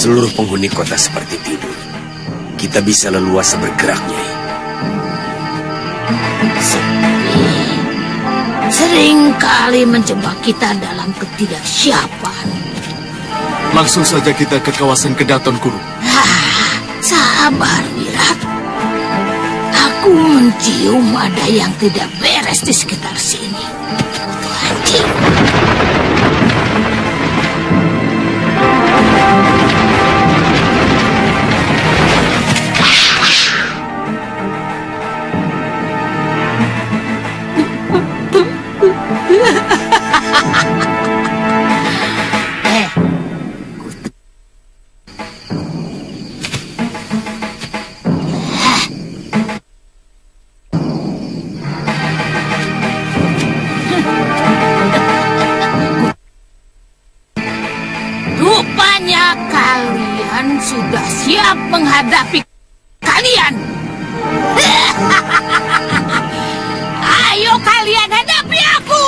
seluruh penghuni kota seperti tidur, kita bisa leluasa bergerak, Nyai. Seringkali menjebak kita dalam ketidaksiapan. Langsung saja kita ke kawasan Kedaton Guru. Sabar, Wirat. Aku mencium ada yang tidak beres di sekitar sini. Anjing. Rupanya kalian sudah siap menghadapi kalian. Ayo kalian hadapi aku.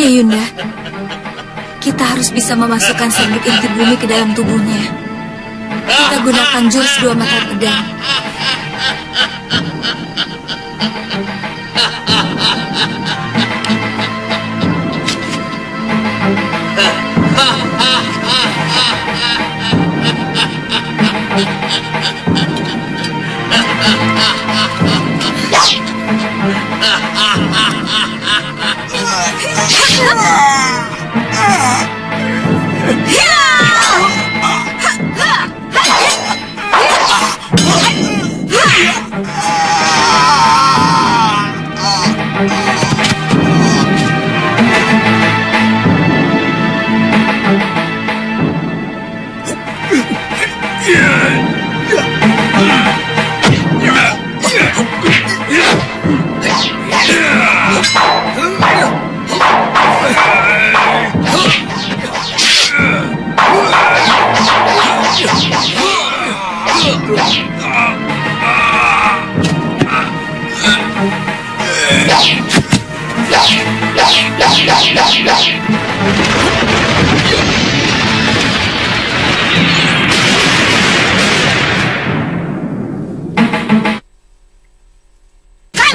Iya, Yunda. Kita harus bisa memasukkan serbuk inti bumi ke dalam tubuhnya. Kita gunakan jurus dua mata pedang.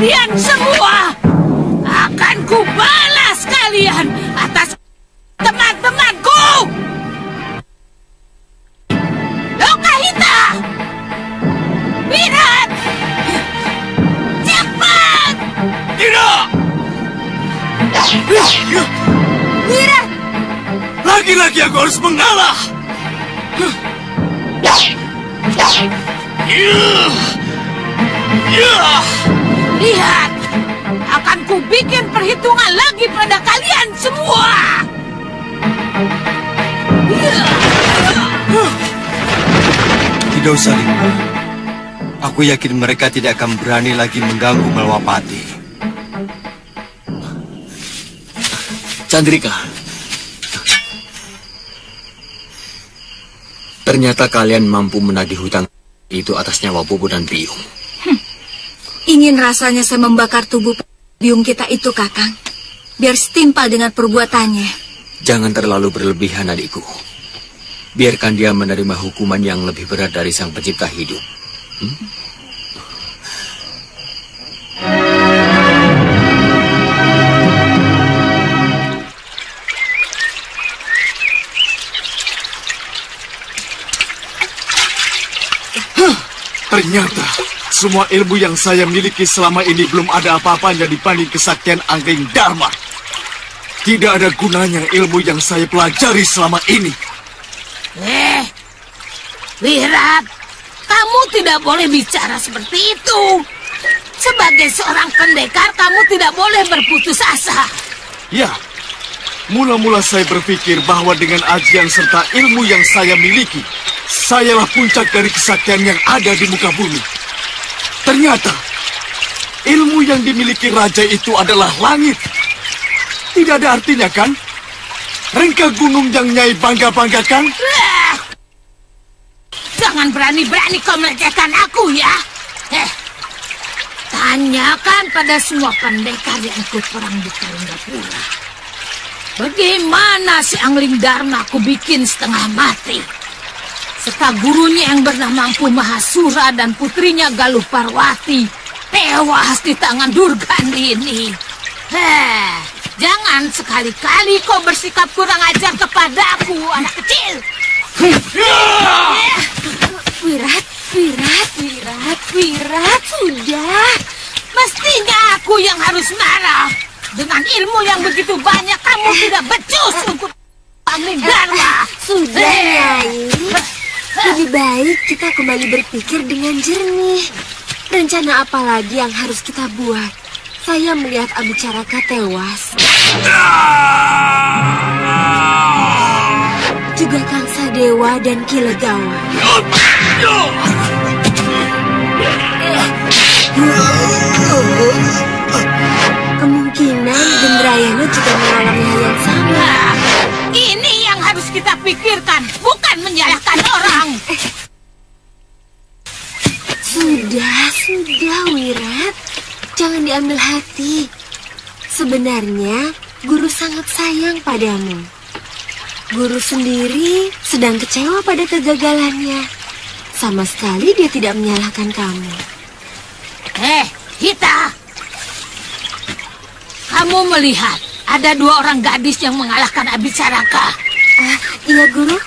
Kalian semua akan kubalas kalian atas teman-temanku. Lokahita, Wirat, cepat! Tidak! Wirat, Lagi-lagi aku harus mengalah! lihat, akan kubikin perhitungan lagi pada kalian semua. Tidak usah, Lingga. Aku yakin mereka tidak akan berani lagi mengganggu Malwapati. Chandrika, ternyata kalian mampu menagih hutang itu atas nyawa Bobo dan Biung. Ingin rasanya saya membakar tubuh biung kita itu, Kakang. Biar setimpal dengan perbuatannya. Jangan terlalu berlebihan, adikku. Biarkan dia menerima hukuman yang lebih berat dari Sang Pencipta hidup. Ternyata semua ilmu yang saya miliki selama ini belum ada apa-apanya dibanding kesaktian Angging Dharma. Tidak ada gunanya ilmu yang saya pelajari selama ini. Wirat, kamu tidak boleh bicara seperti itu. Sebagai seorang pendekar, kamu tidak boleh berputus asa. Ya, mula-mula saya berpikir bahwa dengan ajian serta ilmu yang saya miliki, sayalah puncak dari kesaktian yang ada di muka bumi. Ternyata, ilmu yang dimiliki raja itu adalah langit. Tidak ada artinya, kan? Rengka gunung yang Nyai bangga-banggakan? Jangan berani-berani kau melecehkan aku, ya. Tanyakan pada semua pendekar yang ikut perang di Karangapura. Bagaimana si Angling Dharma aku bikin setengah mati? Serta gurunya yang bernama Empu Mahasura dan putrinya Galuh Parwati tewas di tangan Durgani ini. Jangan sekali-kali kau bersikap kurang ajar kepadaku, anak kecil. Wirat, sudah. Mestinya aku yang harus marah. Dengan ilmu yang begitu banyak, kamu tidak becus untuk Angling Dharma. Sudah, Nyai. Lebih baik kita kembali berpikir dengan jernih. Rencana apa lagi yang harus kita buat? Saya melihat Abicaraka tewas. Juga Kang Sadewa dan Kilegawa. Kemungkinan Gendrayana juga mengalami hal yang sama. Ini yang harus kita pikirkan, bukan menyalahkan orang. Sudah, Wirat. Jangan diambil hati. Sebenarnya, Guru sangat sayang padamu. Guru sendiri sedang kecewa pada kegagalannya. Sama sekali dia tidak menyalahkan kamu. Hita! Kamu melihat ada 2 orang gadis yang mengalahkan Abicaraka. Iya, Guru.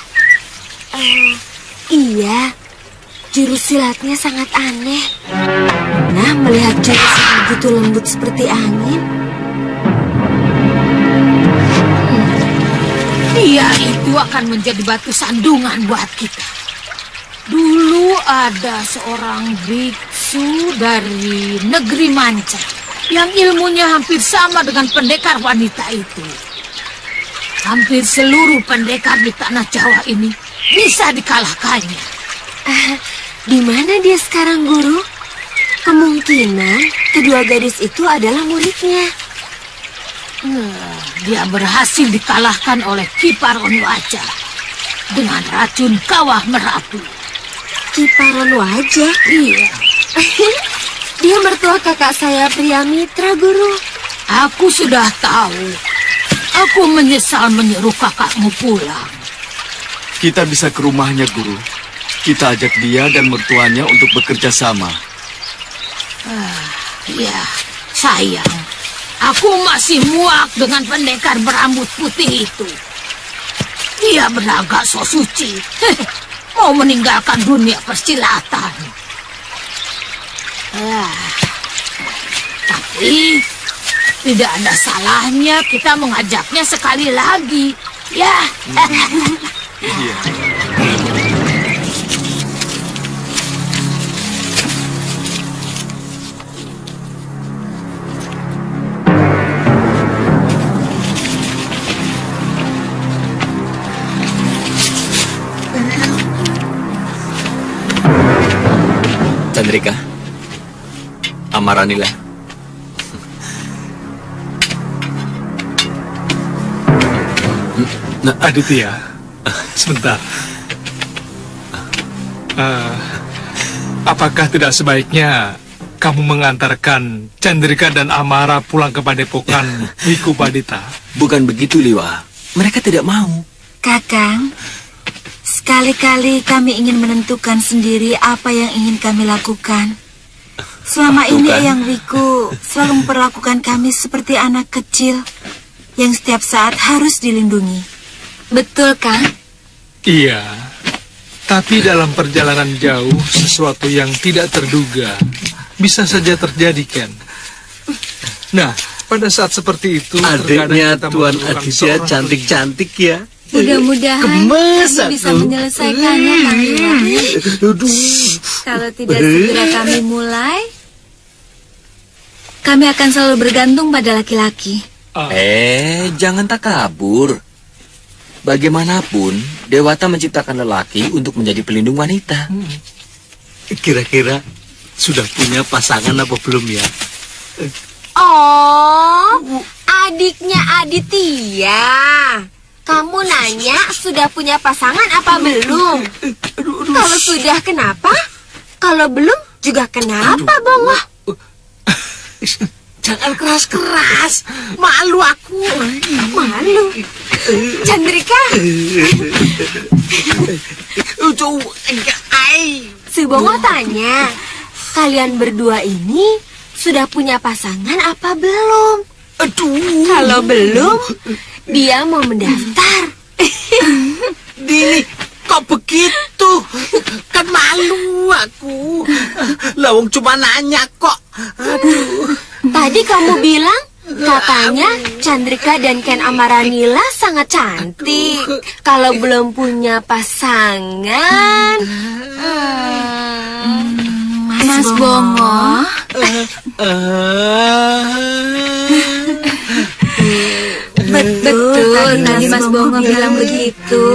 Iya. Jurus silatnya sangat aneh. Nah, melihat jurus yang begitu lembut seperti angin. Dia itu akan menjadi batu sandungan buat kita. Dulu ada seorang biksu dari negeri Manca yang ilmunya hampir sama dengan pendekar wanita itu. Hampir seluruh pendekar di tanah Jawa ini bisa dikalahkannya. Di mana dia sekarang, Guru? Kemungkinan kedua gadis itu adalah muridnya. Dia berhasil dikalahkan oleh Kiparon Wajah dengan racun kawah merapu. Kiparon Wajah? Iya. Dia mertua kakak saya Priamitra, Guru. Aku sudah tahu. Aku menyesal menyuruh kakakmu pulang. Kita bisa ke rumahnya, Guru. Kita ajak dia dan mertuanya untuk bekerja sama. Ya, sayang. Aku masih muak dengan pendekar berambut putih itu. Dia berlagak so suci. Mau meninggalkan dunia persilatan. Tapi tidak ada salahnya kita mengajaknya sekali lagi. Ya. Iya. Chandrika, Amaranila. Aditya, sebentar. Apakah tidak sebaiknya kamu mengantarkan Chandrika dan Amara pulang ke padepokan Wiku Padita? Bukan begitu, Liwa. Mereka tidak mau. Kakang, sekali-kali kami ingin menentukan sendiri apa yang ingin kami lakukan. Selama ini Eyang Wiku selalu memperlakukan kami seperti anak kecil yang setiap saat harus dilindungi. Betul, Kang? Iya, tapi dalam perjalanan jauh sesuatu yang tidak terduga bisa saja terjadi, Ken. Nah, pada saat seperti itu adiknya Tuan Aditya cantik-cantik ya. Mudah-mudahan kami bisa menyelesaikannya, Kang Iwan. Kalau tidak segera kami mulai, kami akan selalu bergantung pada laki-laki. Jangan takabur. Bagaimanapun, Dewata menciptakan lelaki untuk menjadi pelindung wanita. Kira-kira sudah punya pasangan apa belum ya? Oh, adiknya Aditya. Kamu nanya sudah punya pasangan apa belum? Kalau sudah kenapa? Kalau belum juga kenapa, Bongo? Jangan keras-keras. Malu aku. Malu. Chandrika. Si Bongo tanya, kalian berdua ini sudah punya pasangan apa belum? Aduh. Kalau belum, dia mau mendaftar. Dini, kok begitu? Kan malu aku. Lawang cuma nanya kok. Aduh. Tadi kamu bilang katanya Chandrika dan Ken Amaranila sangat cantik. Kalau belum punya pasangan. Mas Bongo. Betul, tadi Mas Bongo bilang begitu.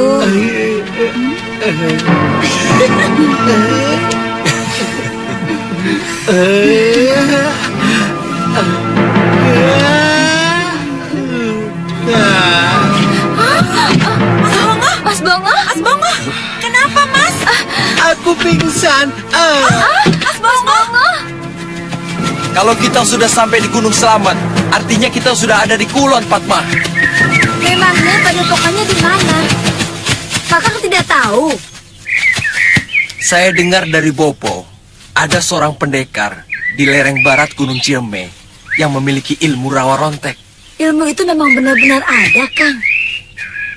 Mas Bongo? Mas Bongo? Kenapa, Mas? Aku pingsan. Mas Bongo? Kalau kita sudah sampai di Gunung Selamat, Artinya kita sudah ada di Kulon, Padma. Memangnya padepokannya di mana? Kakang tidak tahu. Saya dengar dari Bopo, ada seorang pendekar di lereng barat Gunung Ciremai yang memiliki ilmu rawa rontek. Ilmu itu memang benar-benar ada, Kang.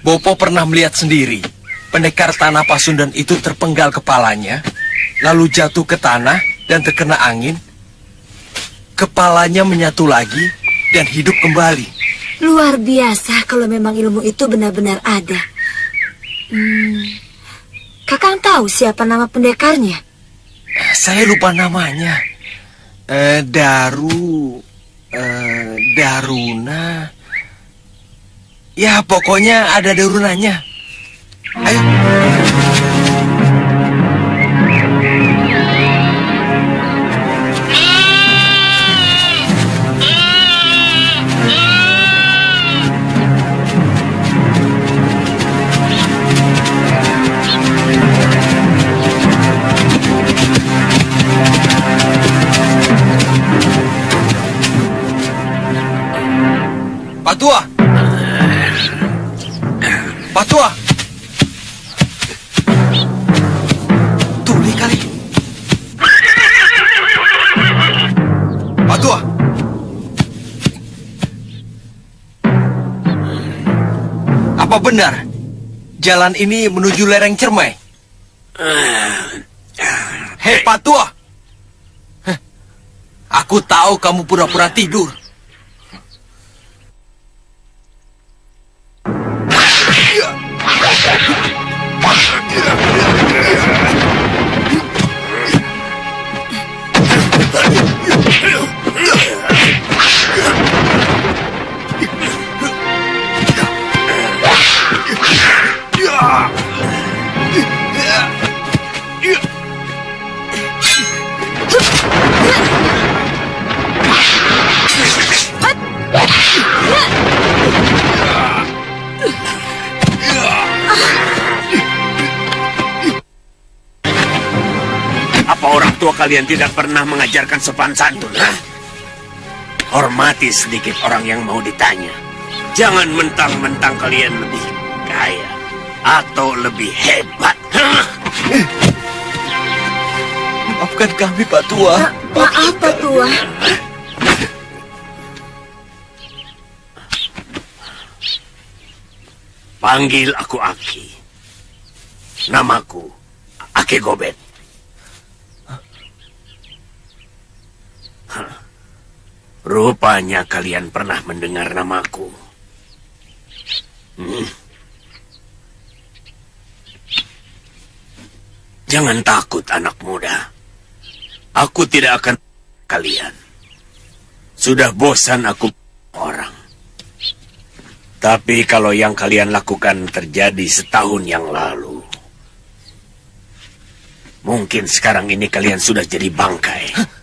Bopo pernah melihat sendiri. Pendekar tanah Pasundan itu terpenggal kepalanya, lalu jatuh ke tanah dan terkena angin. Kepalanya menyatu lagi dan hidup kembali. Luar biasa kalau memang ilmu itu benar-benar ada. Kakang tahu siapa nama pendekarnya? Saya lupa namanya. Daruna. Ya, pokoknya ada Darunanya. Ayo. Patua! Patua! Tuli kali. Patua! Apa benar jalan ini menuju lereng Ciremai? Hei, Patua! Aku tahu kamu pura-pura tidur. Apa orang tua kalian tidak pernah mengajarkan sopan santun, ha? Hormati sedikit orang yang mau ditanya. Jangan mentang-mentang kalian lebih kaya atau lebih hebat. Maafkan kami, Pak Tua. Maaf, Pak Tua. Panggil aku Aki. Namaku Aki Gobet. Rupanya kalian pernah mendengar namaku. Jangan takut, anak muda. Aku tidak akan kalian. Sudah bosan aku orang. Tapi kalau yang kalian lakukan terjadi setahun yang lalu, mungkin sekarang ini kalian sudah jadi bangkai.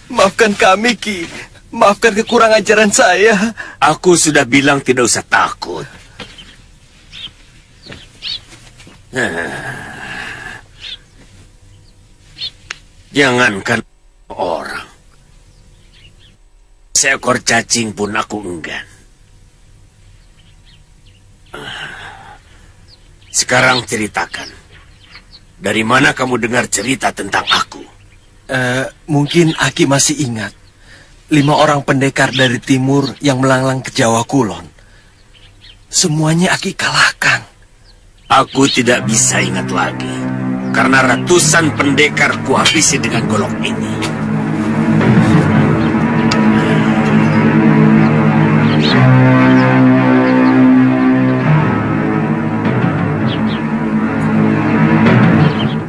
Maafkan kami, Ki. Maafkan kekurangan ajaran saya. Aku sudah bilang tidak usah takut. Jangankan orang. Seekor cacing pun aku enggan. Sekarang ceritakan. Dari mana kamu dengar cerita tentang aku? Mungkin Aki masih ingat 5 orang pendekar dari timur yang melanglang ke Jawa Kulon. Semuanya Aki kalahkan. Aku tidak bisa ingat lagi, karena ratusan pendekar kuhabisi dengan golok ini.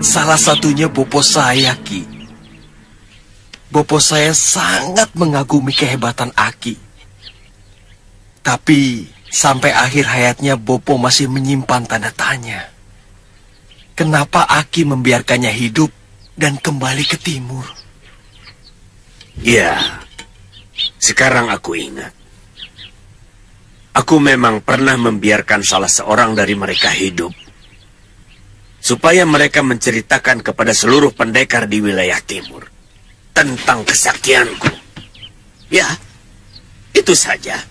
Salah satunya Bopo saya, Ki. Bopo saya sangat mengagumi kehebatan Aki. Tapi sampai akhir hayatnya Bopo masih menyimpan tanda tanya. Kenapa Aki membiarkannya hidup dan kembali ke timur? Ya, sekarang aku ingat. Aku memang pernah membiarkan salah seorang dari mereka hidup, supaya mereka menceritakan kepada seluruh pendekar di wilayah timur tentang kesaktianku. Ya, itu saja.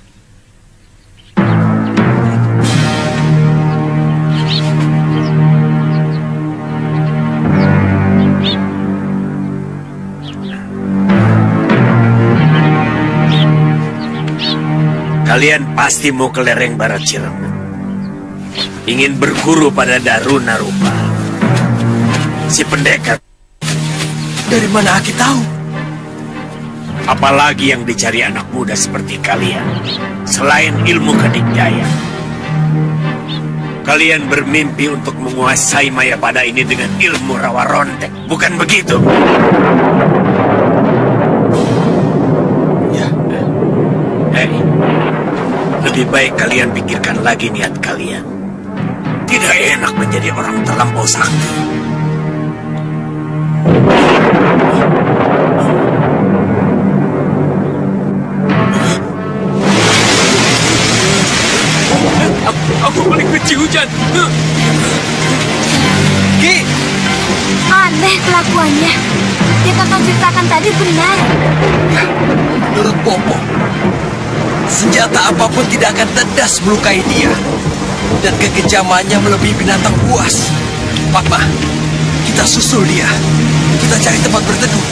Kalian pasti mau ke lereng barat Cirebon. Ingin berguru pada Daruna Rupa. Si pendekar. Dari mana Aki tahu? Apalagi yang dicari anak muda seperti kalian. Selain ilmu kedikdaya. Kalian bermimpi untuk menguasai Mayapada ini dengan ilmu rawa rontek. Bukan begitu? Ya. Hei. Lebih baik kalian pikirkan lagi niat kalian. Tidak enak menjadi orang terlampau sakti. Aku paling benci hujan. Ki! Aneh kelakuannya. Yang kakak ceritakan tadi benar. Menurut Bopo, senjata apapun tidak akan tedas melukai dia. Dan kekejamannya melebihi binatang buas. Fatma, kita susul dia. Kita cari tempat berteduh.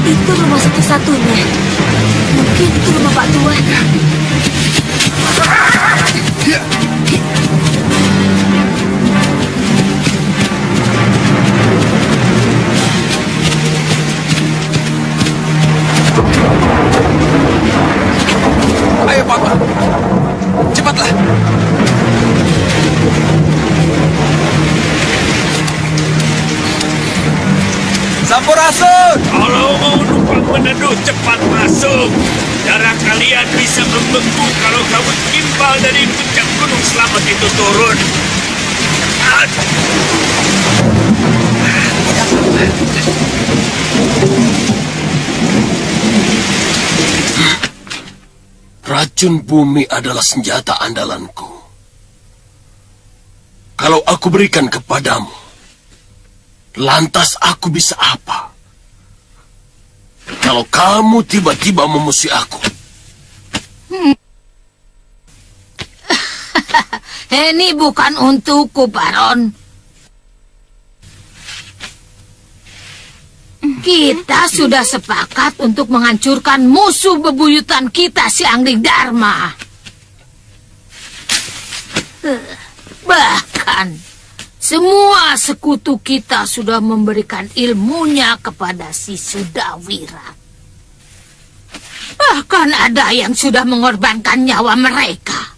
Itu rumah satu-satunya. Mungkin itu rumah Pak Tuan. Ayo Papa, cepatlah. Sampurasun! Kalau mau numpang meneduh, cepat masuk. Darah kalian bisa membeku kalau kabut gimbal dari puncak gunung Slamet itu turun. Racun bumi adalah senjata andalanku. Kalau aku berikan kepadamu, lantas aku bisa apa? Kalau kamu tiba-tiba memusuhi aku. Ini bukan untukku, Baron. Kita sudah sepakat untuk menghancurkan musuh bebuyutan kita, si Angling Dharma. Bahkan, semua sekutu kita sudah memberikan ilmunya kepada si Sudawira. Bahkan ada yang sudah mengorbankan nyawa mereka.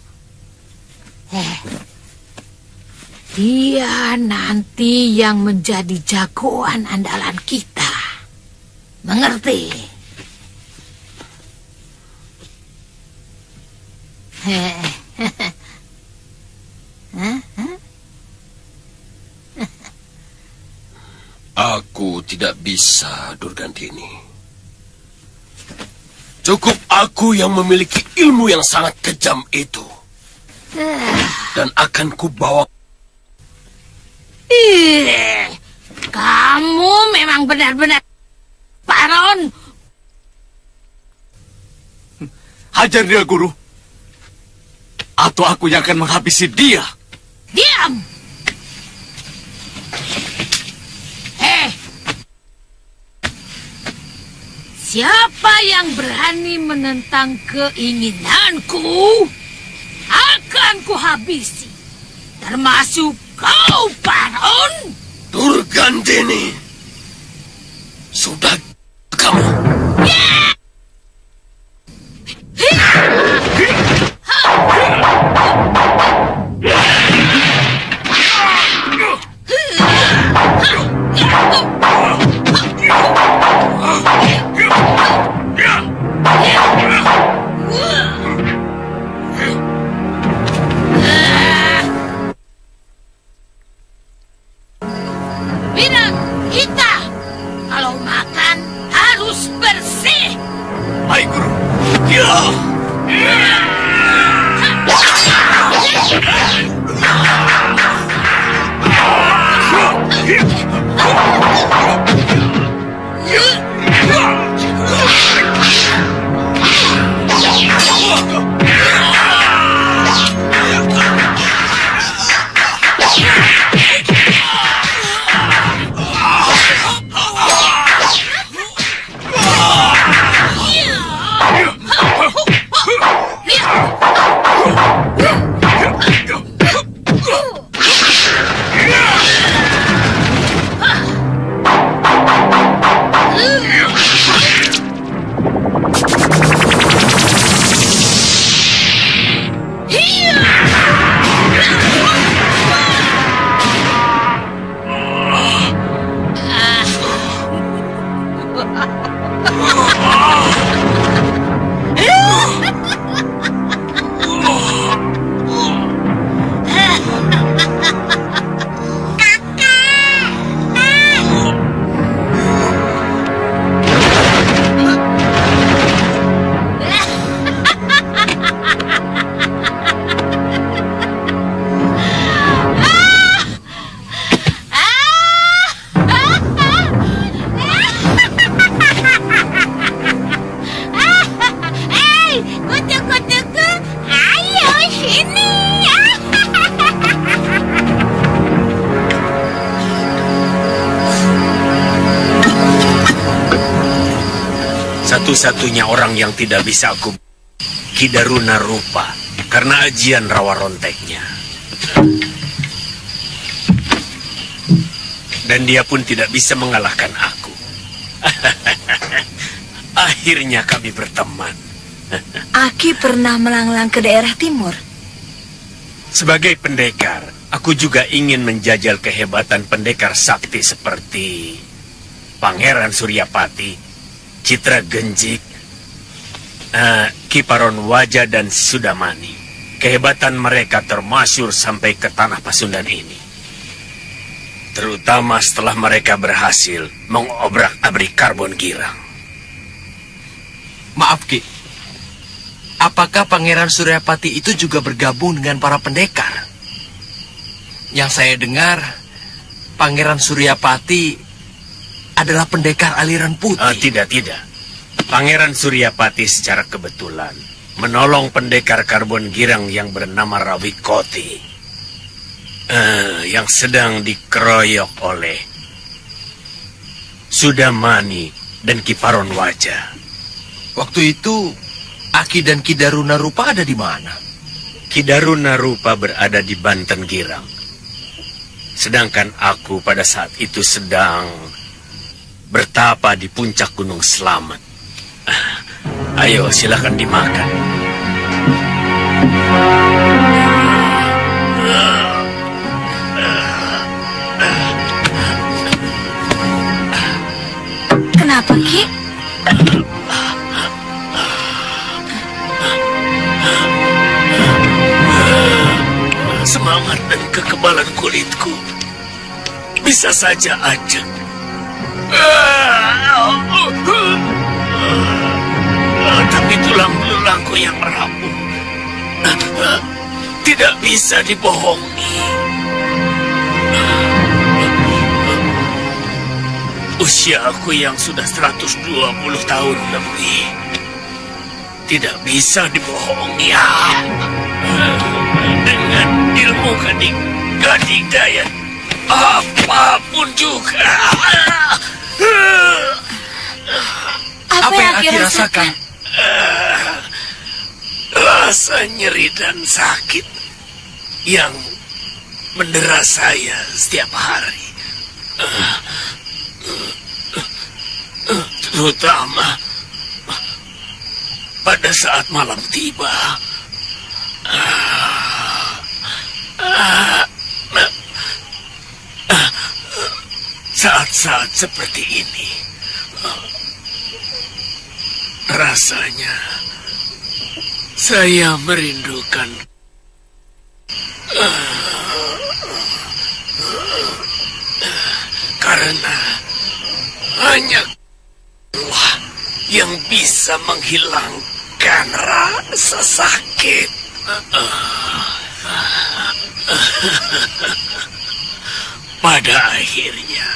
Dia nanti yang menjadi jagoan andalan kita. Mengerti? Aku tidak bisa, Durgandini. Cukup aku yang memiliki ilmu yang sangat kejam itu. Dan akan kubawa. Kamu memang benar-benar Baron. Hajar dia, Guru. Atau aku yang akan menghabisi dia. Diam! Siapa yang berani menentang keinginanku, akan kuhabisi. Termasuk kau, Baron. Durgandini. Sudah kamu. Bilang kita kalau makan Hai guru. Ya. Satu-satunya orang yang tidak bisa aku Ki Darunarupa karena ajian rawa ronteknya. Dan dia pun tidak bisa mengalahkan aku. Akhirnya kami berteman. Aki pernah melanglang ke daerah timur. Sebagai pendekar, aku juga ingin menjajal kehebatan pendekar sakti seperti Pangeran Suryapati, Citra Genjik, Ki Paronwaja dan Sudamani. Kehebatan mereka termasyhur sampai ke tanah Pasundan ini. Terutama setelah mereka berhasil mengobrak-abrik Karbon Girang. Maaf, Ki. Apakah Pangeran Suryapati itu juga bergabung dengan para pendekar? Yang saya dengar, Pangeran Suryapati adalah pendekar aliran putih. Tidak. Pangeran Suryapati secara kebetulan menolong pendekar Karbon Girang yang bernama Rawikoti, yang sedang dikeroyok oleh Sudamani dan Ki Paronwaja. Waktu itu, Aki dan Ki Darunarupa ada di mana? Ki Darunarupa berada di Banten Girang. Sedangkan aku pada saat itu sedang bertapa di puncak Gunung Slamet. Ayo, silakan dimakan. Kenapa, Ki? Semangat dan kekebalan kulitku bisa saja ajak. Tapi tulang belulangku yang rapuh tidak bisa dibohongi. Usia aku yang sudah 120 tahun lebih tidak bisa dibohongi. Dengan ilmu gading daya apapun juga. Apa yang Aki rasakan? Rasa nyeri dan sakit yang mendera saya setiap hari. Terutama pada saat malam tiba. Saat-saat seperti ini rasanya saya merindukan karena hanya yang bisa menghilangkan rasa sakit. Pada akhirnya,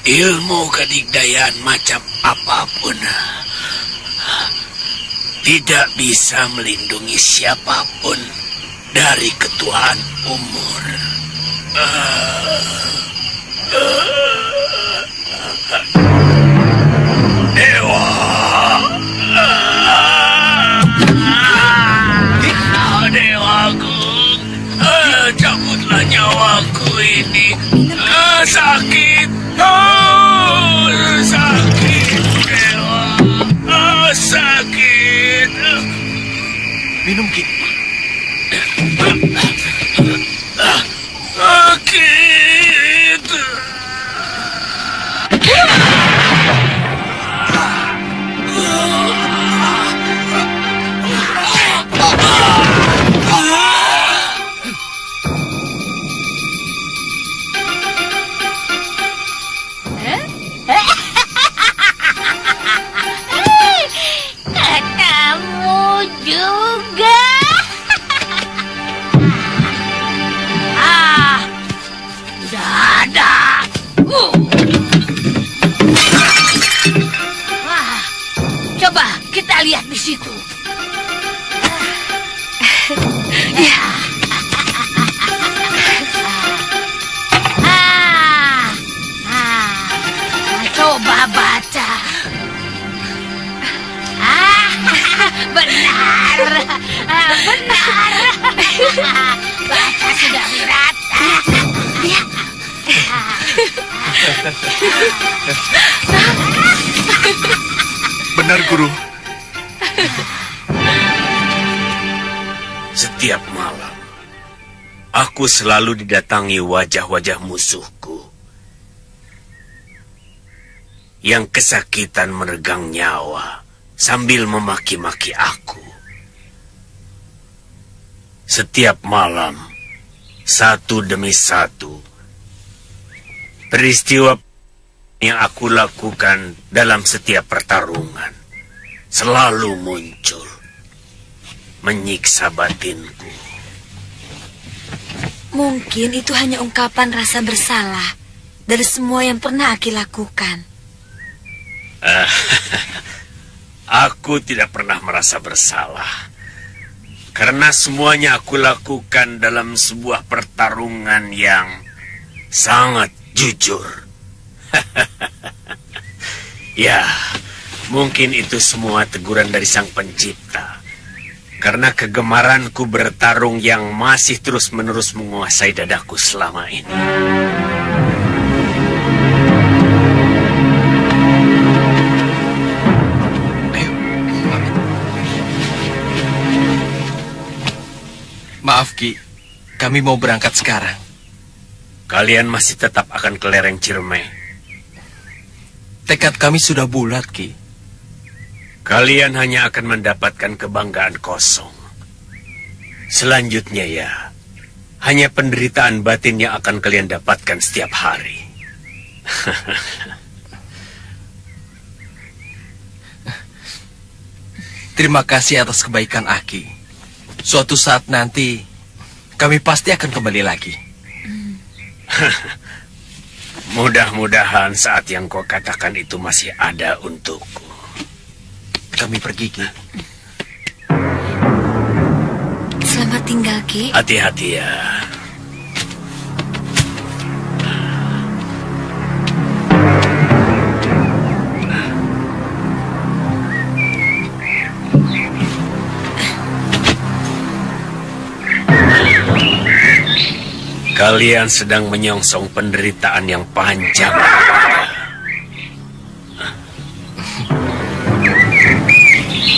ilmu kedigdayaan macam apapun tidak bisa melindungi siapapun dari ketuaan umur. Dewa, dewaku, cabutlah nyawaku ini. Sakit, sakit, dewa, sakit. Minum, Ki. Sakit. Kamu juga. Dadah. Wah, coba kita lihat di situ. Coba baca. Benar. Benar. Baca sudah merata. Benar, Guru. Setiap malam, aku selalu didatangi wajah-wajah musuhku yang kesakitan meregang nyawa sambil memaki-maki aku. Setiap malam, satu demi satu, peristiwa yang aku lakukan dalam setiap pertarungan selalu muncul, menyiksa batinku. Mungkin itu hanya ungkapan rasa bersalah dari semua yang pernah Aki lakukan. Aku tidak pernah merasa bersalah, karena semuanya aku lakukan dalam sebuah pertarungan yang sangat jujur. Ya, mungkin itu semua teguran dari Sang Pencipta, karena kegemaranku bertarung yang masih terus-menerus menguasai dadaku selama ini. Maaf, Ki. Kami mau berangkat sekarang. Kalian masih tetap akan ke lereng Ciremai. Tekad kami sudah bulat, Ki. Kalian hanya akan mendapatkan kebanggaan kosong. Selanjutnya ya, hanya penderitaan batin yang akan kalian dapatkan setiap hari. Terima kasih atas kebaikan Aki. Suatu saat nanti, kami pasti akan kembali lagi. Mudah-mudahan saat yang kau katakan itu masih ada untukku. Kami pergi, Ki. Selamat tinggal, Ki. Hati-hati ya. Kalian sedang menyongsong penderitaan yang panjang.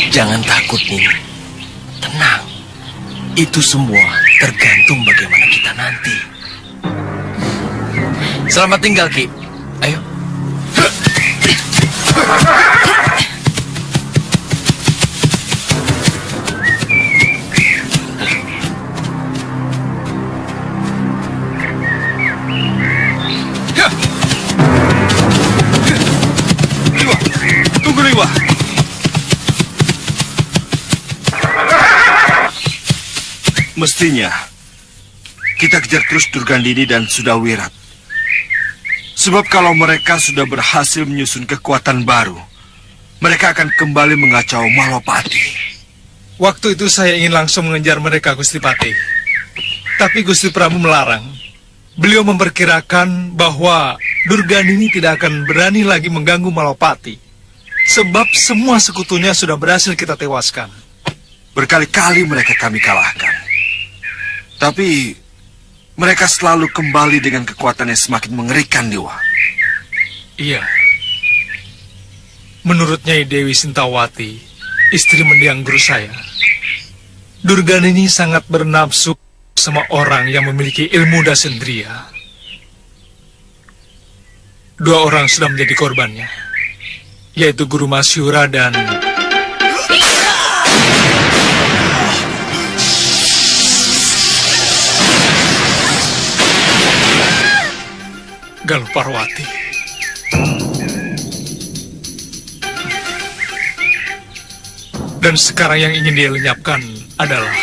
Jangan takut, Nini. Tenang. Itu semua tergantung bagaimana kita nanti. Selamat tinggal, Ki. Ayo. Tunggu, Liwa. Mestinya kita kejar terus Durgandini dan Sudawirat. Sebab kalau mereka sudah berhasil menyusun kekuatan baru, mereka akan kembali mengacau Malwapati. Waktu itu saya ingin langsung mengejar mereka, Gusti Patih. Tapi Gusti Prabu melarang. Beliau memperkirakan bahwa Durgandini tidak akan berani lagi mengganggu Malwapati. Sebab semua sekutunya sudah berhasil kita tewaskan. Berkali-kali mereka kami kalahkan. Tapi mereka selalu kembali dengan kekuatan yang semakin mengerikan, Dewa. Iya. Menurut Nyai Dewi Sintawati, istri mendiang guru saya, Durgandini sangat bernafsu sama orang yang memiliki ilmu dasendria. 2 orang sudah menjadi korbannya, yaitu Guru Masyura dan Galuh Parwati. Dan sekarang yang ingin dia lenyapkan adalah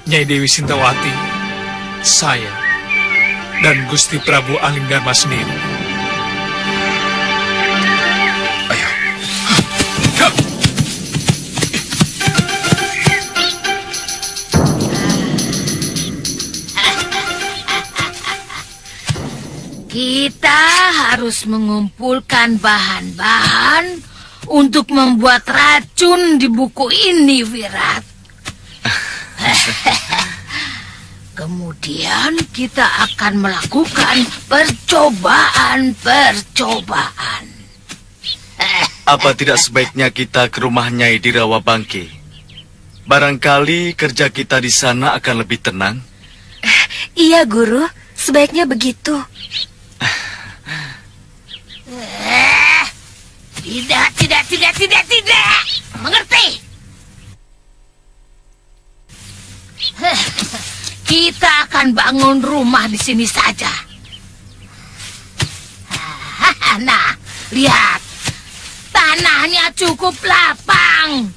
Nyai Dewi Sintawati, saya, dan Gusti Prabu Alingdharma sendiri. Ayo. Kita harus mengumpulkan bahan-bahan untuk membuat racun di buku ini, Wirat. Kemudian kita akan melakukan percobaan-percobaan. Apa tidak sebaiknya kita ke rumah Nyai di Rawabangke? Barangkali kerja kita di sana akan lebih tenang. Iya, Guru. Sebaiknya begitu. Tidak. Mengerti? Kita akan bangun rumah di sini saja. Nah, lihat. Tanahnya cukup lapang.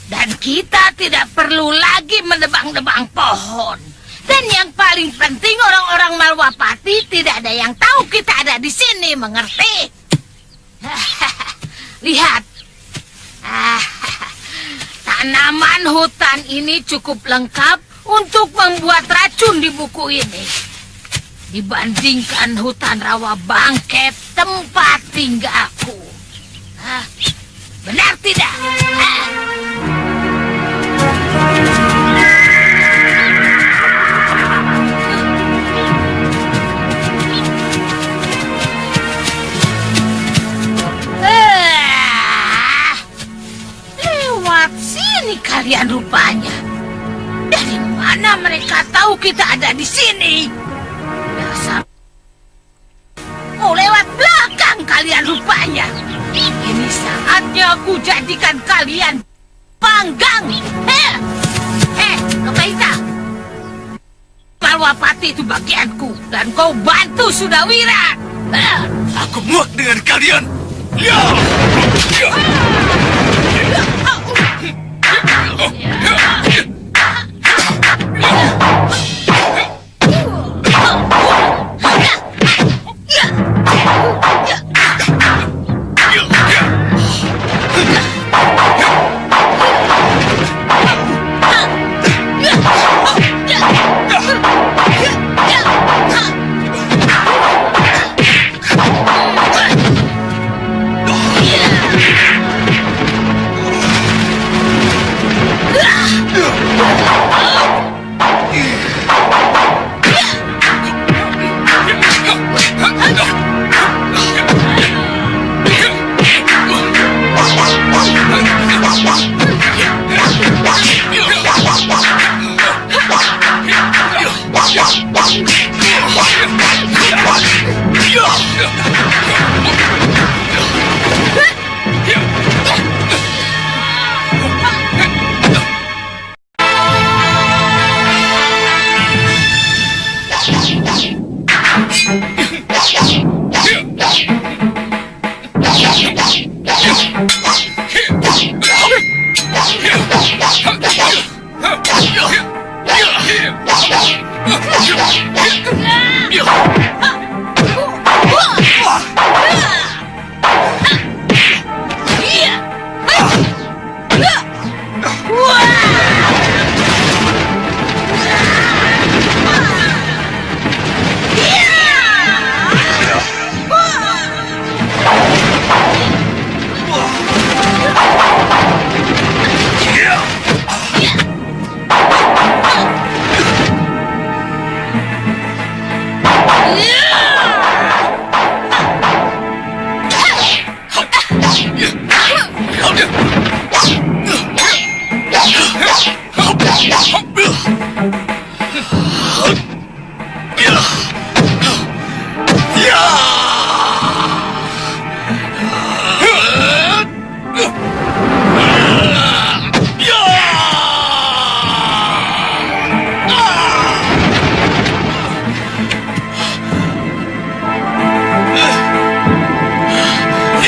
Dan kita tidak perlu lagi menebang-nebang pohon. Dan yang paling penting, orang-orang Malwapati tidak ada yang tahu kita ada di sini, mengerti? Lihat. Tanaman hutan ini cukup lengkap untuk membuat racun di buku ini. Dibandingkan hutan Rawabangke, tempat tinggalku. Benar tidak? Lewat sini kalian rupanya. Dari mana mereka tahu kita ada di sini? Dasar. Oh, lewat belakang kalian rupanya. Ini saatnya aku jadikan kalian panggang. Lokaita. Malwapati itu bagianku. Dan kau bantu Sudawirat. Aku muak dengan kalian. Ya!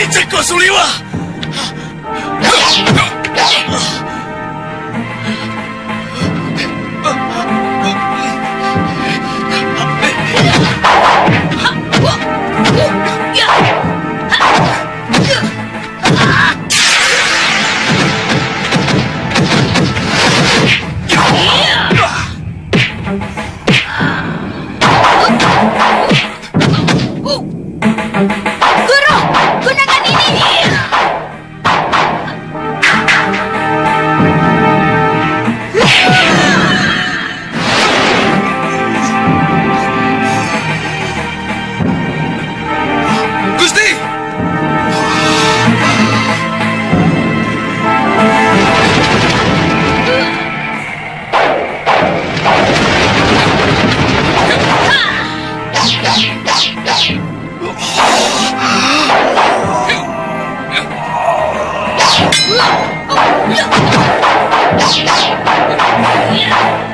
Iceko Suliwa! Guru, gunakan ini. Gusti!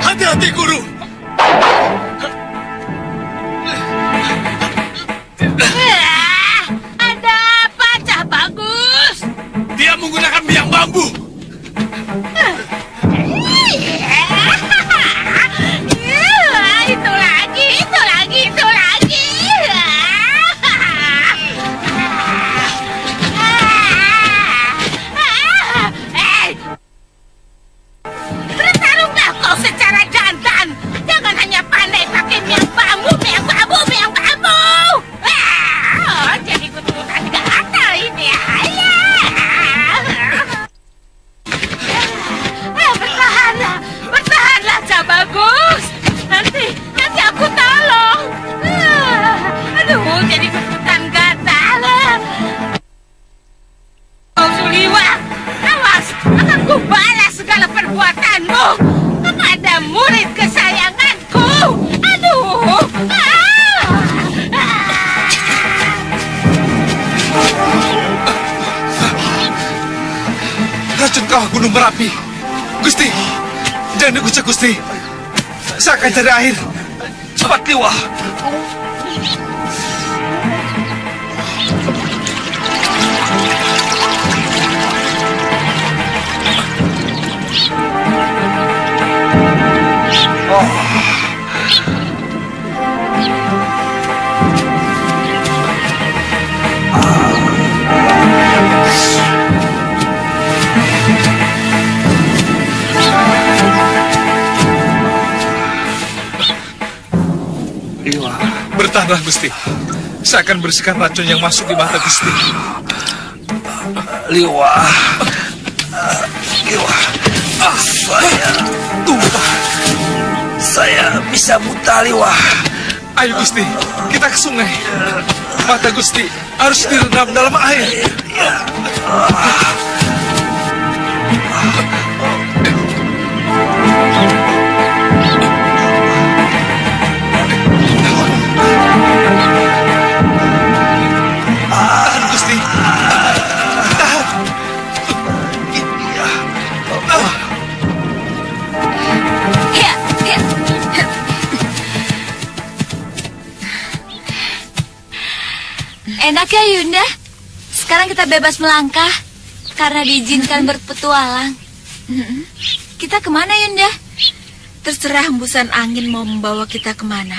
Hati-hati, Guru! Ada apa, Cah Bagus? Dia menggunakan biang bambu! Itu lagi. Bertarunglah kau secara jantan. Jangan hanya pandai pakai biang bambu. Jadi kutukan gatal ini. Bertahanlah, Cah Bagus. Nanti aku tolong. Aduh, jadi kutukan gatal. Oh, Suliwa, awas, akan kubalas segala perbuatanmu kepada murid kesayanganku. Aduh. Racun kawah gunung Merapi. Gusti, jangan dikucak, Gusti. Saya akan cari air. Cepat, Liwa. Bertahanlah, Gusti. Saya akan bersihkan racun yang masuk di mata Gusti. Liwa. Saya bisa buta, Liwa. Ayo, Gusti, kita ke sungai. Mata Gusti harus direndam dalam air. Tahan, Gusti. Tahan. Enak ya, Yunda? Sekarang kita bebas melangkah karena diizinkan berpetualang. Kita kemana, Yunda? Terserah hembusan angin mau membawa kita kemana.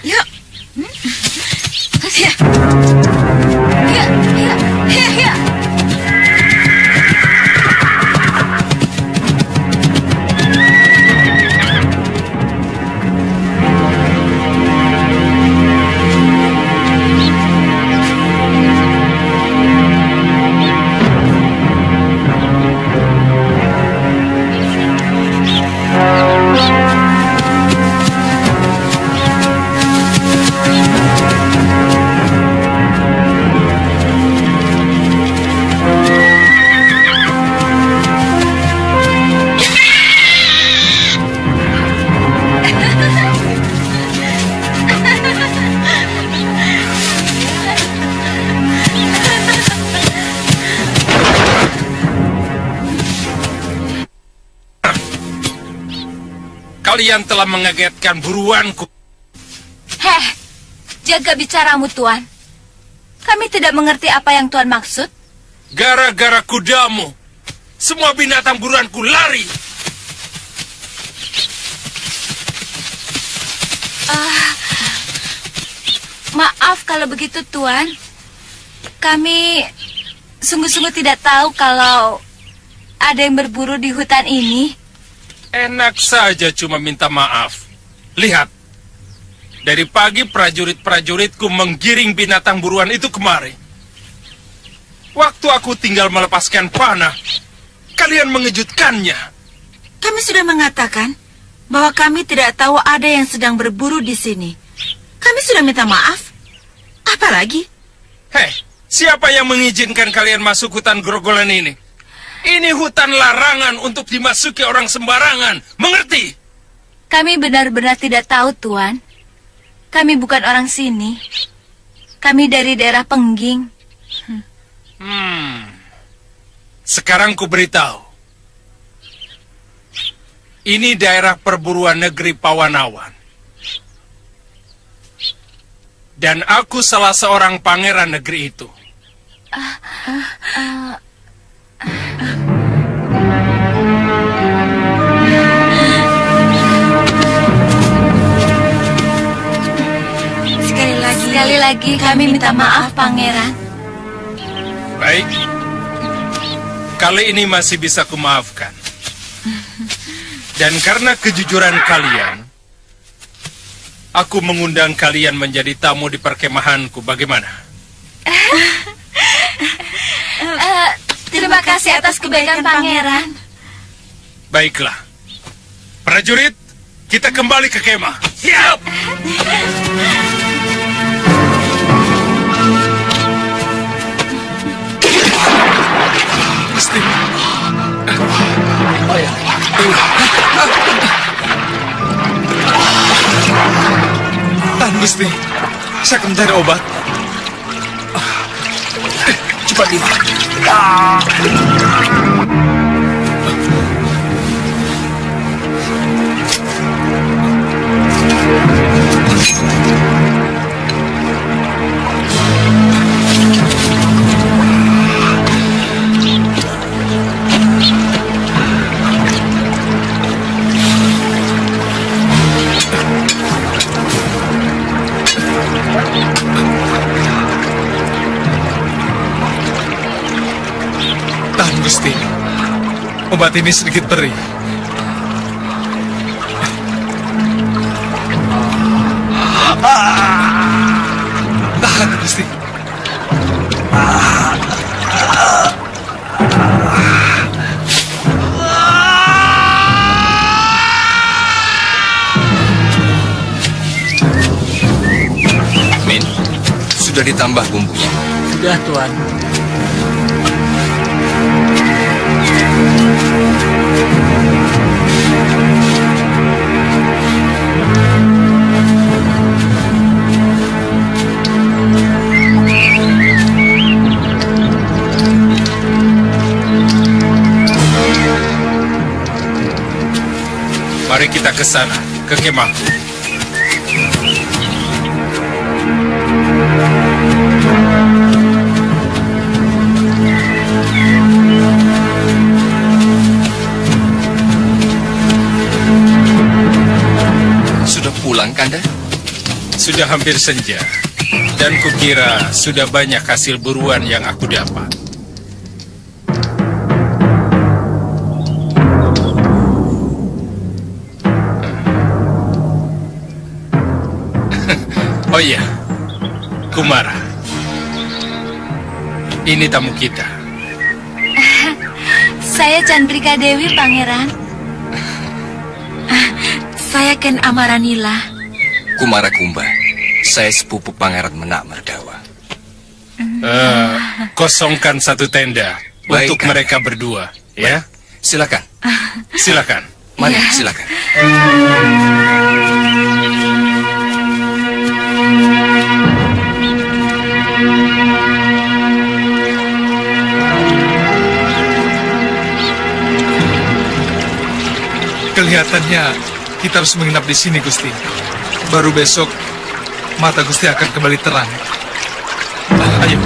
Yuk. Ya. Ya. kalian telah mengagetkan buruanku. Heh, jaga bicaramu, Tuan. Kami tidak mengerti apa yang Tuan maksud. Gara-gara kudamu, semua binatang buruanku lari. Maaf kalau begitu, Tuan. Kami sungguh-sungguh tidak tahu kalau ada yang berburu di hutan ini. Enak saja cuma minta maaf. Lihat, dari pagi prajurit-prajuritku menggiring binatang buruan itu kemari. Waktu aku tinggal melepaskan panah, kalian mengejutkannya. Kami sudah mengatakan bahwa kami tidak tahu ada yang sedang berburu di sini. Kami sudah minta maaf. Apa lagi? Hei, siapa yang mengizinkan kalian masuk hutan Grogolan ini? Ini hutan larangan untuk dimasuki orang sembarangan. Mengerti? Kami benar-benar tidak tahu, Tuan. Kami bukan orang sini. Kami dari daerah Pengging. Sekarang ku beritahu. Ini daerah perburuan negeri Pawanawan. Dan aku salah seorang pangeran negeri itu. Sekali lagi kami minta maaf, Pangeran. Baik. Kali ini masih bisa kumaafkan. Dan karena kejujuran kalian, aku mengundang kalian menjadi tamu di perkemahanku. Bagaimana? Terima kasih atas kebaikan Pangeran. Baiklah. Prajurit, kita kembali ke kemah. Siap! Gusti. Tahan, Gusti. Saya akan mencari obat. Cepat, Lima. Tahan, Gusti. Obat ini sedikit perih. Tahan, Gusti. Min, sudah ditambah bumbunya. Sudah, Tuan. Mari kita ke sana, ke kemahku. Sudah pulang, Kanda? Sudah hampir senja. Dan kukira sudah banyak hasil buruan yang aku dapat. Oh iya, Kumara. Ini tamu kita. Saya Chandrika Dewi, Pangeran. Saya Ken Amaranila. Kumara Kumba. Saya sepupu Pangeran Menak Merdawa. Kosongkan satu tenda. Baik, untuk mereka berdua, ya? Silakan. Silakan. Mari, Ya. silakan. Kelihatannya kita harus menginap di sini, Gusti. Baru besok, mata Gusti akan kembali terang. Ayo.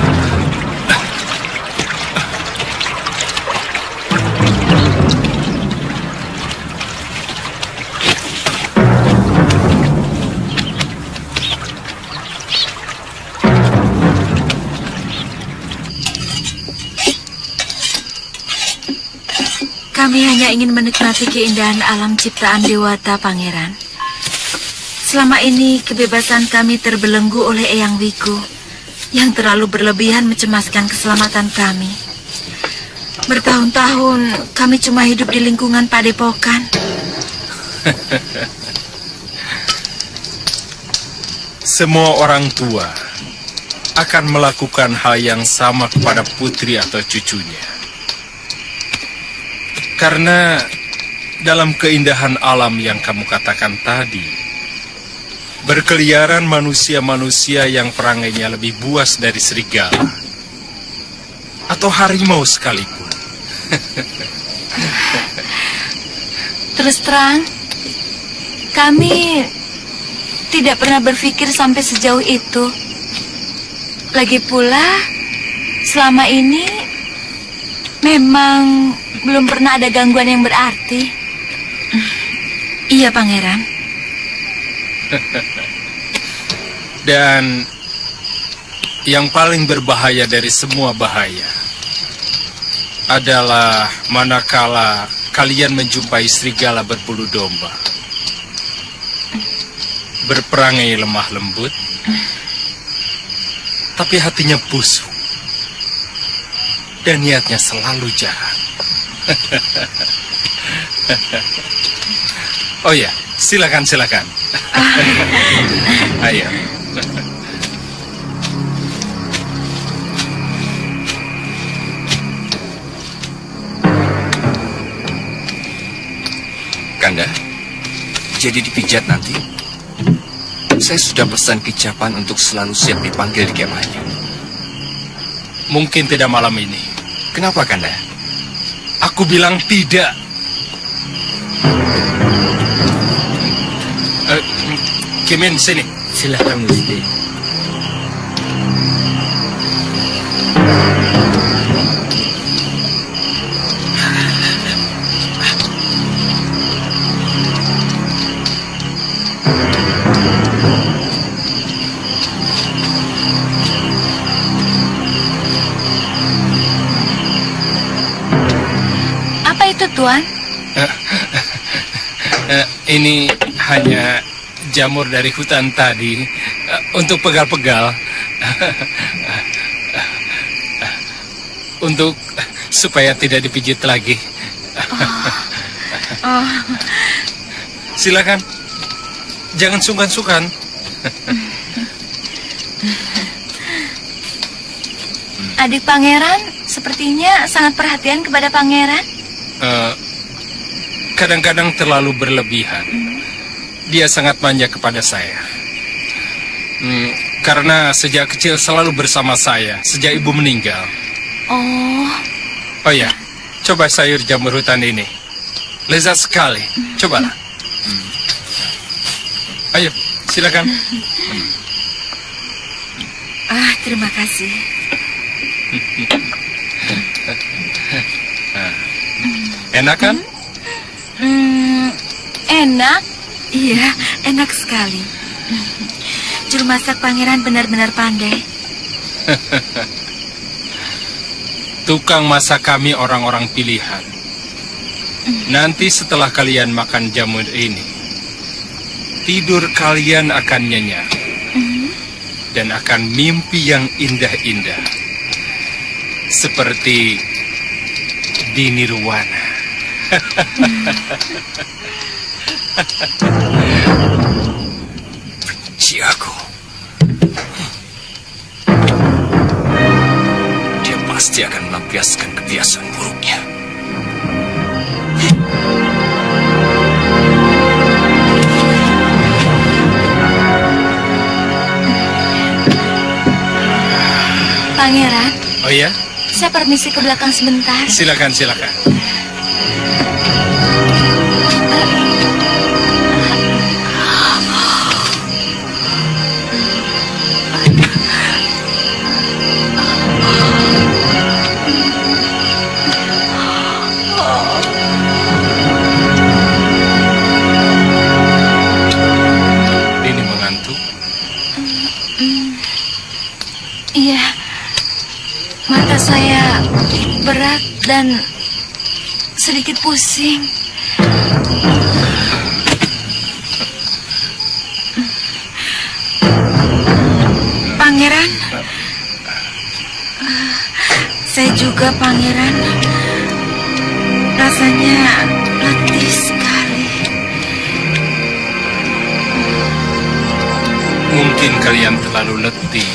Kami hanya ingin menikmati keindahan alam ciptaan Dewata, Pangeran. Selama ini kebebasan kami terbelenggu oleh Eyang Wiku yang terlalu berlebihan mencemaskan keselamatan kami. Bertahun-tahun kami cuma hidup di lingkungan padepokan. Semua orang tua akan melakukan hal yang sama kepada putri atau cucunya. Karena dalam keindahan alam yang kamu katakan tadi, berkeliaran manusia-manusia yang perangainya lebih buas dari serigala atau harimau sekalipun. Terus terang, kami tidak pernah berpikir sampai sejauh itu. Lagi pula, selama ini memang belum pernah ada gangguan yang berarti. Iya, Pangeran. Dan yang paling berbahaya dari semua bahaya adalah manakala kalian menjumpai serigala berbulu domba, berperangai lemah lembut, tapi hatinya busuk dan niatnya selalu jahat. Oh ya, silakan. Ayo. Kanda, jadi dipijat nanti? Saya sudah pesan Kicapan untuk selalu siap dipanggil di kemahnya. Mungkin tidak malam ini. Kenapa, Kanda? Aku bilang tidak. Kimin, sini. Silakan, Gusti. Apa itu, Tuan? Ini hanya jamur dari hutan tadi untuk pegal-pegal. Untuk supaya tidak dipijit lagi. Silakan. Jangan sungkan-sungkan. Adik Pangeran sepertinya sangat perhatian kepada Pangeran. Kadang-kadang terlalu berlebihan. Dia sangat manja kepada saya. Karena sejak kecil selalu bersama saya, sejak ibu meninggal. Oh ya, coba sayur jamur hutan ini. Lezat sekali. Cobalah. Ayo, silakan. Terima kasih. Enak kan? Enak. Iya, enak sekali. Juru masak Pangeran benar-benar pandai. Tukang masak kami orang-orang pilihan. Nanti setelah kalian makan jamur ini, tidur kalian akan nyenyak. Dan akan mimpi yang indah-indah. Seperti di Nirwana. Benci aku. Dia pasti akan melampiaskan kebiasaan buruknya. Pangeran. Oh ya? Saya permisi ke belakang sebentar. Silakan. saya berat dan sedikit pusing. Pangeran, saya juga, Pangeran. Rasanya letih sekali. Mungkin kalian terlalu letih.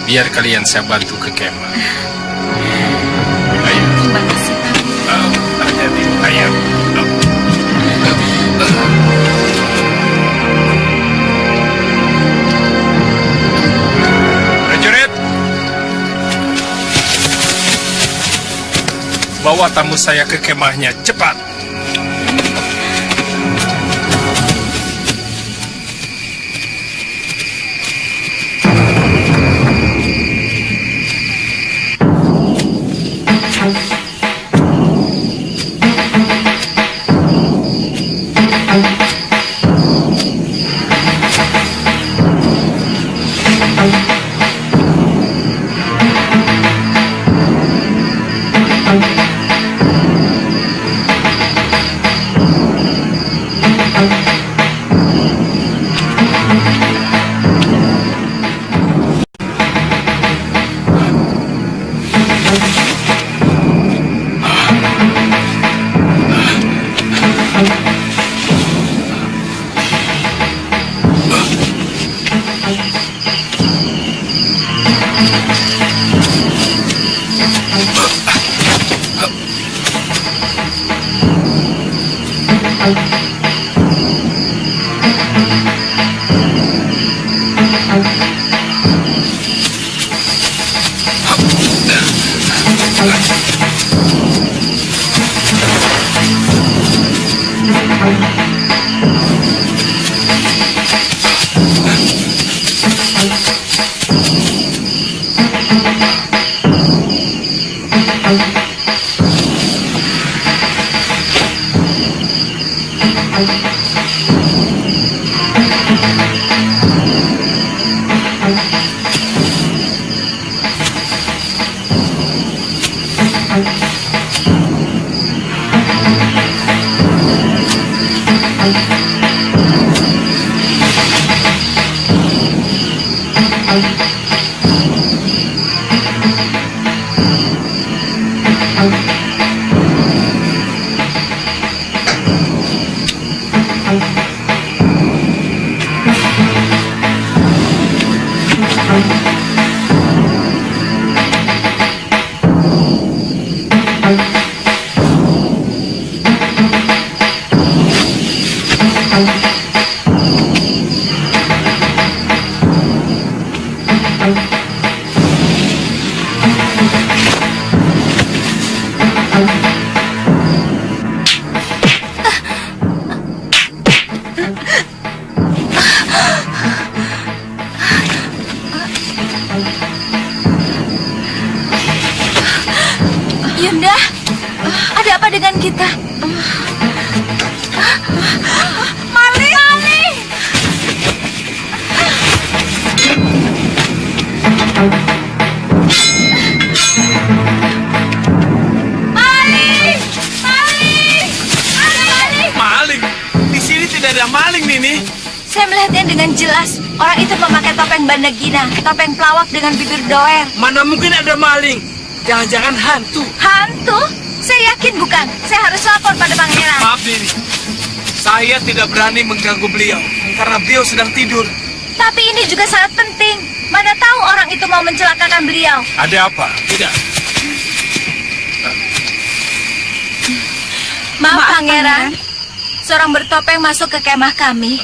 Biar kalian saya bantu ke kemah. Ayo. Terima kasih, Pak. Hati-hati. Ayo. Prajurit, bawa tamu saya ke kemahnya, cepat. Yunda, ada apa dengan kita? Maling! Maling! Maling! Maling! Ada maling! Maling? Di sini tidak ada maling, Nini. Saya melihatnya dengan jelas. Orang itu memakai topeng bandagina, topeng pelawak dengan bibir doer. Mana mungkin ada maling? Jangan-jangan hantu. Hantu? Saya yakin bukan. Saya harus lapor pada pangeran. Maaf, Nini. Saya tidak berani mengganggu beliau karena beliau sedang tidur. Tapi ini juga sangat penting. Mana tahu orang itu mau mencelakakan beliau. Ada apa? Tidak. Maaf, pangeran. Seorang bertopeng masuk ke kemah kami.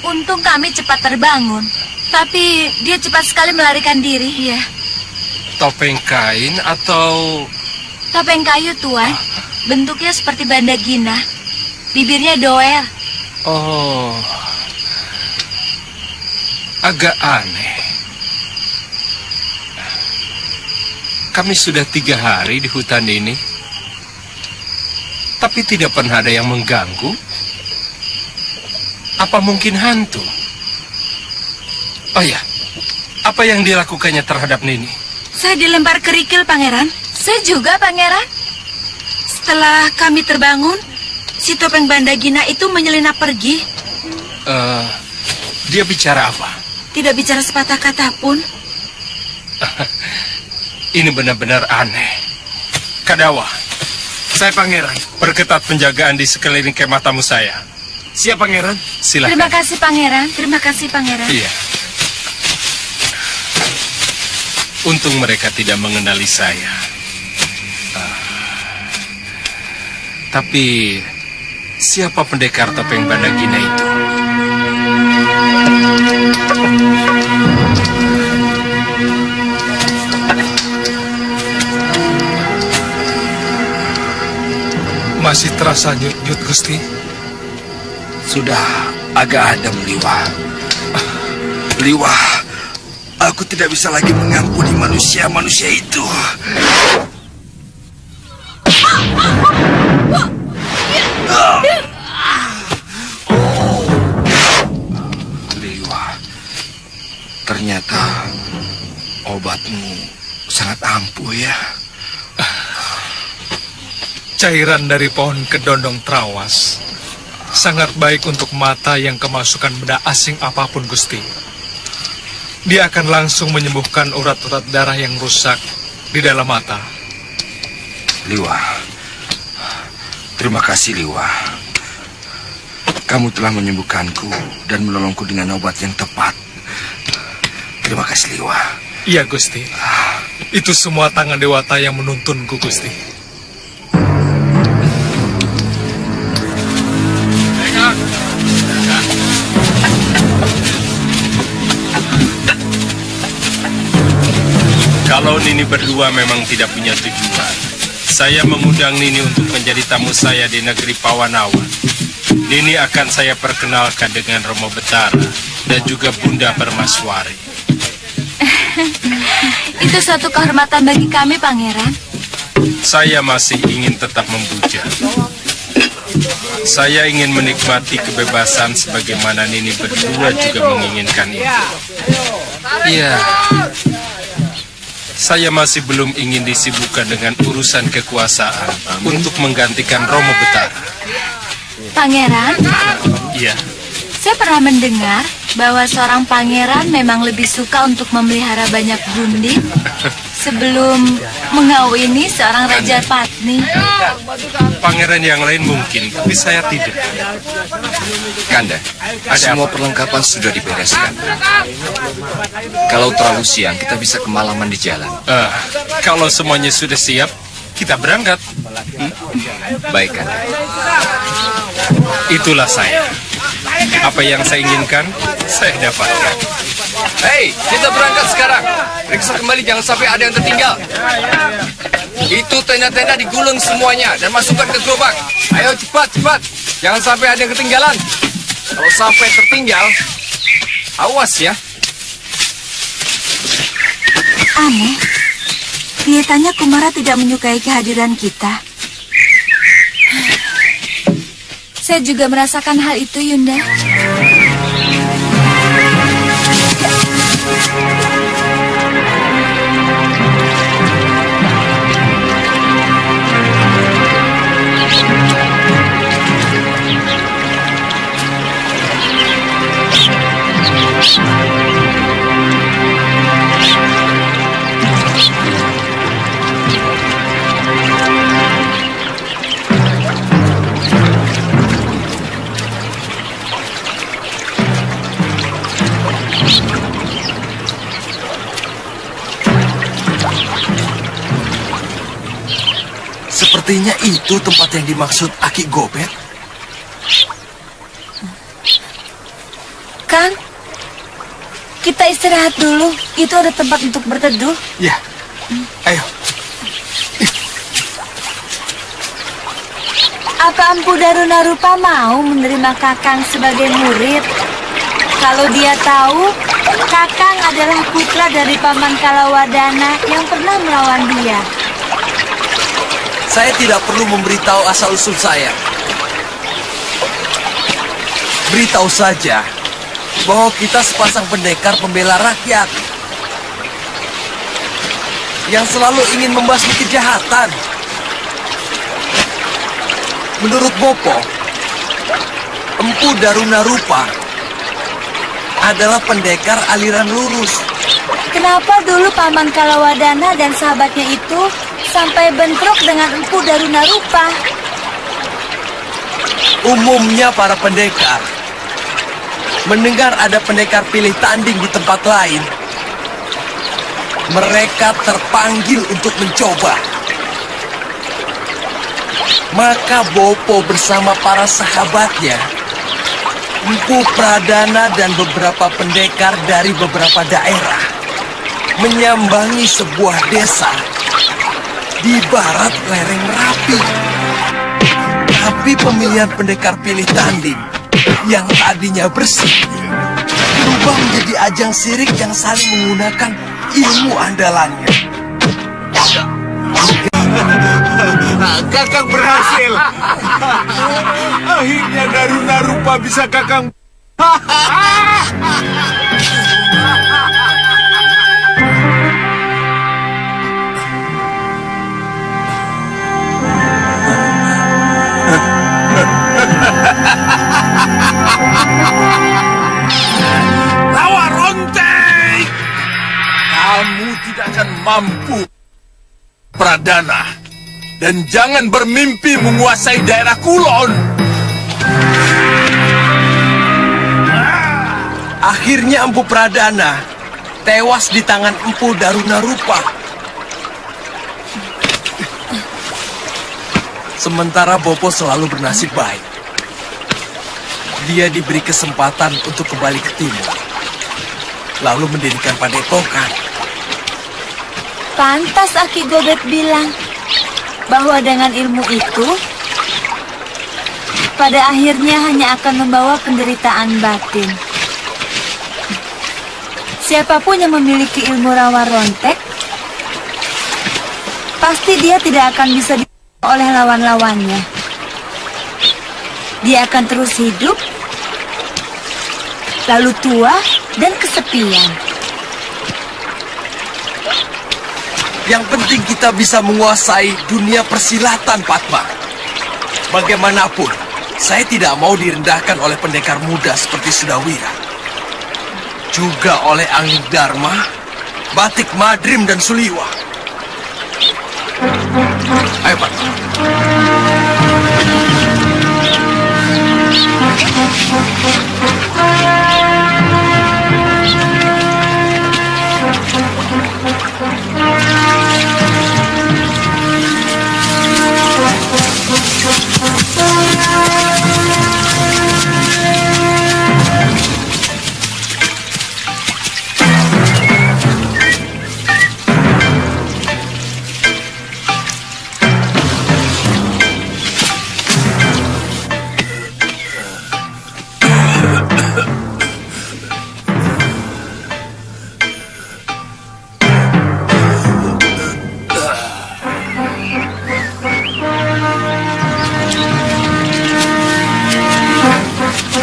Untung kami cepat terbangun. Tapi dia cepat sekali melarikan diri. Iya. Topeng kain atau... Topeng kayu, Tuan. Bentuknya seperti bandagina. Bibirnya doer. Oh... Agak aneh. Kami sudah 3 hari di hutan ini. Tapi tidak pernah ada yang mengganggu. Apa mungkin hantu? Oh ya, apa yang dilakukannya terhadap Nini? Saya dilempar kerikil, Pangeran. Saya juga, Pangeran. Setelah kami terbangun, si topeng Bandagina itu menyelinap pergi. Dia bicara apa? Tidak bicara sepatah kata pun. Ini benar-benar aneh. Kadawa, Saya Pangeran. perketat penjagaan di sekeliling kemah tamu saya. Siap Pangeran. Silakan. Terima kasih, Pangeran. Terima kasih, Pangeran. Iya. Untung mereka tidak mengenali saya. Tapi siapa pendekar topeng Bandagina itu? Masih terasa nyut-nyut, Gusti. Sudah agak adem, Liwa. Liwa, aku tidak bisa lagi mengampuni manusia-manusia itu. Liwa, ternyata obatmu sangat ampuh ya. Cairan dari pohon kedondong trawas sangat baik untuk mata yang kemasukan benda asing apapun, Gusti. Dia akan langsung menyembuhkan urat-urat darah yang rusak di dalam mata. Liwa, terima kasih Liwa. Kamu telah menyembuhkanku dan menolongku dengan obat yang tepat. Terima kasih Liwa. Iya, Gusti. Itu semua tangan dewata yang menuntunku, Gusti. Kalau Nini berdua memang tidak punya tujuan, saya mengundang Nini untuk menjadi tamu saya di negeri Pawanawan. Nini akan saya perkenalkan dengan Romo Betara dan juga Bunda Permaswari. Itu suatu kehormatan bagi kami, Pangeran. Saya masih ingin tetap membujang. Saya ingin menikmati kebebasan sebagaimana Nini berdua juga menginginkan itu. Iya. Saya masih belum ingin disibukkan dengan urusan kekuasaan untuk menggantikan Romo Betara. Pangeran, Iya. saya pernah mendengar bahwa seorang pangeran memang lebih suka untuk memelihara banyak bundi sebelum mengawini seorang raja patni. Pangeran yang lain mungkin, tapi saya tidak. Kanda, semua perlengkapan sudah dibereskan. Kalau terlalu siang, kita bisa kemalaman di jalan. Kalau semuanya sudah siap, kita berangkat. Baik, Kanda. Itulah saya. Apa yang saya inginkan, saya dapatkan. Hei, kita berangkat sekarang. Periksa kembali, jangan sampai ada yang tertinggal. Itu tenda-tenda digulung semuanya dan masukkan ke gerobak. Ayo cepat, cepat. Jangan sampai ada yang ketinggalan. Kalau sampai tertinggal, awas ya. Aneh. Kelihatannya Kumara tidak menyukai kehadiran kita. Saya juga merasakan hal itu, Yunda. Sepertinya itu tempat yang dimaksud Aki Gobet. Kang, kita istirahat dulu. Itu ada tempat untuk berteduh. Ya, ayo. Apa Empu Darunarupa mau menerima Kakang sebagai murid? Kalau dia tahu, Kakang adalah putra dari Paman Kalawadana yang pernah melawan dia. Saya tidak perlu memberitahu asal-usul saya. Beritahu saja bahwa kita sepasang pendekar pembela rakyat yang selalu ingin membasmi kejahatan. Menurut Bopo, Empu Darunarupa adalah pendekar aliran lurus. Kenapa dulu Paman Kalawadana dan sahabatnya itu sampai bentrok dengan Empu Darunarupa? Umumnya para pendekar mendengar ada pendekar pilih tanding di tempat lain, mereka terpanggil untuk mencoba. Maka Bopo bersama para sahabatnya, Empu Pradana dan beberapa pendekar dari beberapa daerah menyambangi sebuah desa di barat lereng Merapi. Tapi pemilihan pendekar pilih tanding yang tadinya bersih berubah menjadi ajang sirik yang saling menggunakan ilmu andalannya. Kakang berhasil. Akhirnya Darunarupa bisa Kakang. Lawa Rontek! Kamu tidak akan mampu, Pradana. Dan jangan bermimpi menguasai daerah Kulon. Akhirnya Empu Pradana tewas di tangan Empu Darunarupa. Sementara Bopo selalu bernasib baik. Dia diberi kesempatan untuk kembali ke timur, lalu mendirikan padepokan. Pantas Aki Gobet bilang bahwa dengan ilmu itu, pada akhirnya hanya akan membawa penderitaan batin. Siapapun yang memiliki ilmu rawa rontek, pasti dia tidak akan bisa dikalahkan oleh lawan-lawannya. Dia akan terus hidup, lalu tua dan kesepian. Yang penting kita bisa menguasai dunia persilatan, Padma. Bagaimanapun, saya tidak mau direndahkan oleh pendekar muda seperti Sudawira. Juga oleh Angling Dharma, Batik Madrim, dan Suliwa. Ayo, Padma.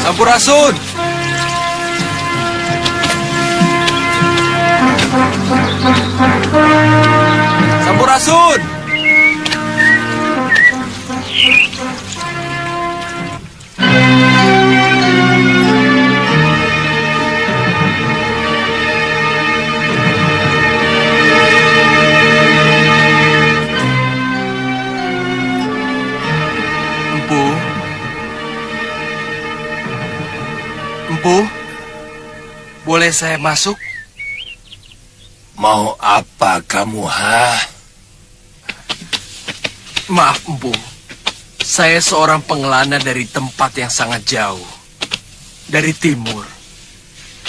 Sampurasun! Sampurasun! Empu, boleh saya masuk? Mau apa kamu, Maaf, Empu. Saya seorang pengelana dari tempat yang sangat jauh. Dari timur.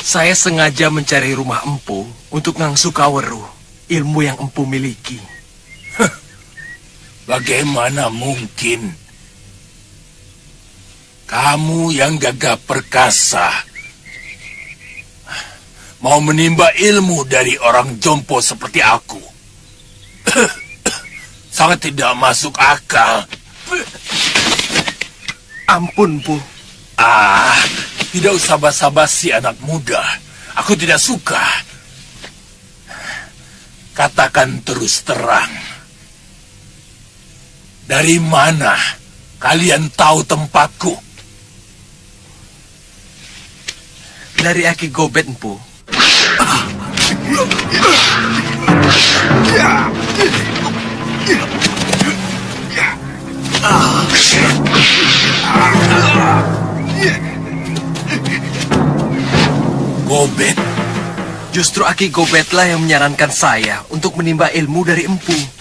Saya sengaja mencari rumah Empu untuk ngangsu kaweru, ilmu yang Empu miliki. Bagaimana mungkin? Kamu yang gagah perkasa mau menimba ilmu dari orang jompo seperti aku. Sangat tidak masuk akal. Ampun, Bu. Tidak usah basa-basi anak muda. Aku tidak suka. Katakan terus terang. Dari mana kalian tahu tempatku? Dari Aki Gobet, Empu. Gobet? Justru Aki Gobetlah yang menyarankan saya untuk menimba ilmu dari Empu.